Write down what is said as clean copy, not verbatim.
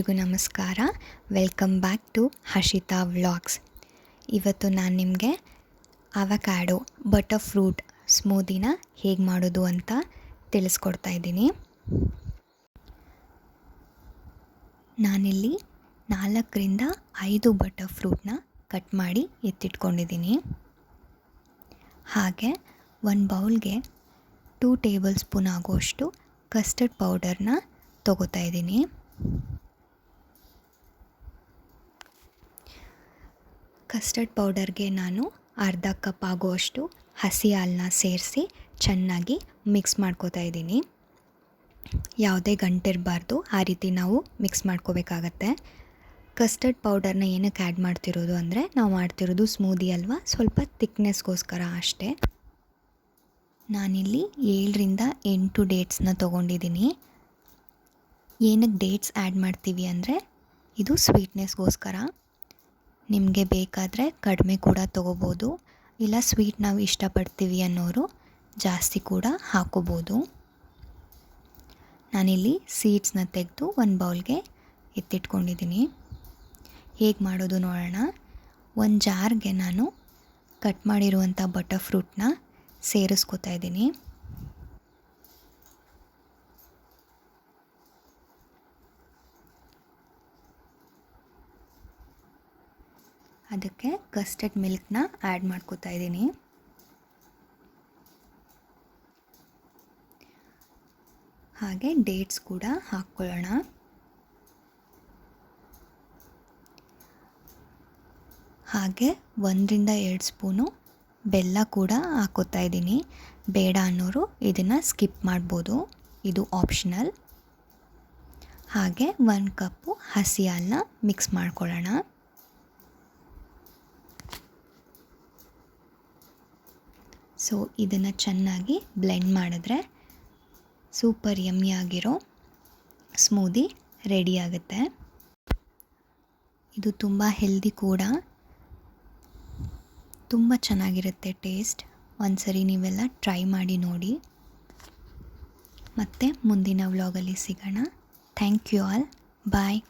ಎಲ್ರಿಗೂ ನಮಸ್ಕಾರ. Welcome back to Harshita vlogs. ಇವತ್ತು ನಾನು ನಿಮಗೆ ಅವಕ್ಯಾಡೋ ಬಟರ್ ಫ್ರೂಟ್ ಸ್ಮೂದಿನ ಹೇಗೆ ಮಾಡೋದು ಅಂತ ತಿಳಿಸ್ಕೊಡ್ತಾ ಇದ್ದೀನಿ. ನಾನಿಲ್ಲಿ 4ರಿಂದ 5 ಬಟರ್ ಫ್ರೂಟ್ನ ಕಟ್ ಮಾಡಿ ಎತ್ತಿಟ್ಕೊಂಡಿದ್ದೀನಿ. ಹಾಗೆ ಒಂದು ಬೌಲ್ಗೆ 2 ಟೇಬಲ್ ಸ್ಪೂನ್ ಆಗೋಷ್ಟು ಕಸ್ಟರ್ಡ್ ಪೌಡರ್ನ ತೊಗೋತಾ ಇದ್ದೀನಿ. ಕಸ್ಟರ್ಡ್ ಪೌಡರ್ಗೆ ನಾನು ಅರ್ಧ ಕಪ್ ಆಗುವಷ್ಟು ಹಸಿ ಹಾಲನ್ನ ಸೇರಿಸಿ ಚೆನ್ನಾಗಿ ಮಿಕ್ಸ್ ಮಾಡ್ಕೋತಾ ಇದ್ದೀನಿ. ಯಾವುದೇ ಗಂಟಿರಬಾರ್ದು, ಆ ರೀತಿ ನಾವು ಮಿಕ್ಸ್ ಮಾಡ್ಕೋಬೇಕಾಗತ್ತೆ. ಕಸ್ಟರ್ಡ್ ಪೌಡರ್ನ ಏನಕ್ಕೆ ಆ್ಯಡ್ ಮಾಡ್ತಿರೋದು ಅಂದರೆ, ನಾವು ಮಾಡ್ತಿರೋದು ಸ್ಮೂದಿ ಅಲ್ವಾ, ಸ್ವಲ್ಪ ತಿಕ್ನೆಸ್ಗೋಸ್ಕರ ಅಷ್ಟೇ. ನಾನಿಲ್ಲಿ 7ರಿಂದ 8 ಡೇಟ್ಸ್ನ ತೊಗೊಂಡಿದ್ದೀನಿ. ಏನಕ್ಕೆ ಡೇಟ್ಸ್ ಆ್ಯಡ್ ಮಾಡ್ತೀವಿ ಅಂದರೆ, ಇದು ಸ್ವೀಟ್ನೆಸ್ಗೋಸ್ಕರ. ನಿಮಗೆ ಬೇಕಾದರೆ ಕಡಿಮೆ ಕೂಡ ತೊಗೋಬೋದು, ಇಲ್ಲ ಸ್ವೀಟ್ ನಾವು ಇಷ್ಟಪಡ್ತೀವಿ ಅನ್ನೋರು ಜಾಸ್ತಿ ಕೂಡ ಹಾಕೋಬೋದು. ನಾನಿಲ್ಲಿ ಸೀಡ್ಸ್ನ ತೆಗೆದು ಒಂದು ಬೌಲ್ಗೆ ಎತ್ತಿಟ್ಕೊಂಡಿದ್ದೀನಿ. ಹೇಗೆ ಮಾಡೋದು ನೋಡೋಣ. ಒಂದು ಜಾರ್ಗೆ ನಾನು ಕಟ್ ಮಾಡಿರುವಂಥ ಬಟರ್ ಫ್ರೂಟ್ನ ಸೇರಿಸ್ಕೊತಾ ಇದ್ದೀನಿ. ಅದಕ್ಕೆ ಕಸ್ಟರ್ಡ್ ಮಿಲ್ಕ್ನ ಆ್ಯಡ್ ಮಾಡ್ಕೋತಾ ಇದ್ದೀನಿ. ಹಾಗೆ ಡೇಟ್ಸ್ ಕೂಡ ಹಾಕ್ಕೊಳ್ಳೋಣ. ಹಾಗೆ 1ರಿಂದ 2 ಸ್ಪೂನು ಬೆಲ್ಲ ಕೂಡ ಹಾಕ್ಕೋತಾ ಇದ್ದೀನಿ. ಬೇಡ ಅನ್ನೋರು ಇದನ್ನು ಸ್ಕಿಪ್ ಮಾಡ್ಬೋದು, ಇದು ಆಪ್ಷನಲ್. ಹಾಗೆ 1 ಕಪ್ಪು ಹಸಿ ಹಾಲನ್ನ ಮಿಕ್ಸ್ ಮಾಡ್ಕೊಳ್ಳೋಣ. ಸೊ ಇದನ್ನು ಚೆನ್ನಾಗಿ ಬ್ಲೆಂಡ್ ಮಾಡಿದ್ರೆ ಸೂಪರ್ ಯಮ್ಮಿ ಆಗಿರೋ ಸ್ಮೂದಿ ರೆಡಿ ಆಗುತ್ತೆ. ಇದು ತುಂಬ ಹೆಲ್ದಿ ಕೂಡ, ತುಂಬ ಚೆನ್ನಾಗಿರುತ್ತೆ ಟೇಸ್ಟ್. ಒಂದ್ಸರಿ ನೀವೆಲ್ಲ ಟ್ರೈ ಮಾಡಿ ನೋಡಿ. ಮತ್ತೆ ಮುಂದಿನ ವ್ಲಾಗಲ್ಲಿ ಸಿಗೋಣ. Thank you all. ಬಾಯ್.